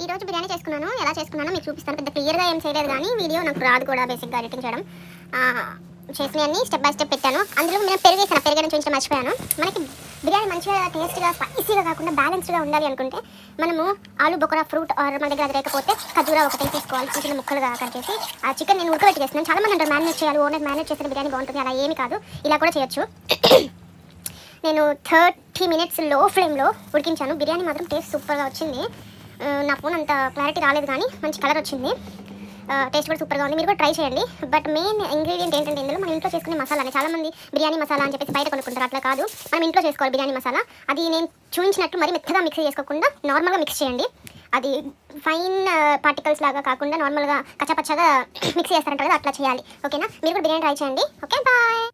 ఈరోజు బిర్యానీ చేసుకున్నాను. ఎలా చేసుకున్నానో మీకు చూపిస్తాను. పెద్ద క్లియర్గా ఏం చేయలేదు కానీ వీడియో నాకు రాదు కూడా బేసిక్గా ఎడిటింగ్ చేయడం. చేసినవన్నీ స్టెప్ బై స్టెప్ పెట్టాను. అందులో నేను పెరుగు చూపించడం మర్చిపోయాను. మనకి బిర్యానీ మంచిగా టేస్ట్గా స్పైసీగా కాకుండా బ్యాలెన్స్డ్గా ఉండాలి అనుకుంటే మనము ఆలు బొకరా ఫ్రూట్ ఆర్ మన దగ్గర అది లేకపోతే ఖజూరా ఒకటి తీసుకోవాలి. చిన్న ముక్కలుగా కట్ చేసి ఆ చికెన్ నేను ఉడకబెట్టి చేస్తున్నాను. చాలా మంది అంటారు మ్యారినేట్ చేయాలి, ఓన్లీ మ్యారినేట్ చేసిన బిర్యానీ బాగుంటుంది. అలా ఏమి కాదు, ఇలా కూడా చేయొచ్చు. నేను 30 minutes లో ఫ్లేమ్లో ఉడికించాను. బిర్యానీ మాత్రం టేస్ట్ సూపర్గా వచ్చింది. నా ఫోన్ అంత క్లారిటీ రాలేదు కానీ మంచి కలర్ వచ్చింది. టేస్ట్ కూడా సూపర్గా ఉంది. మీరు కూడా ట్రై చేయండి. బట్ మెయిన్ ఇంగ్రీడియంట్ ఏంటంటే ఇందులో మనం ఇంట్లో చేసుకునే మసాలానే. చాలామంది బిర్యానీ మసాలా అని చెప్పేసి బయట కొనుక్కుంటారు. అట్లా కాదు, మనం ఇంట్లో చేసుకోవాలి బిర్యానీ మసాలా. అది నేను చూపించినట్టు మరి మెత్తగా మిక్స్ చేసుకోకుండా నార్మల్గా మిక్స్ చేయండి. అది ఫైన్ పార్టికల్స్ లాగా కాకుండా నార్మల్గా కచ్చాపచ్చాగా మిక్స్ చేస్తారంటారు కదా, అట్లా చేయాలి. ఓకేనా? మీరు కూడా బిర్యానీ ట్రై చేయండి. Okay, bye.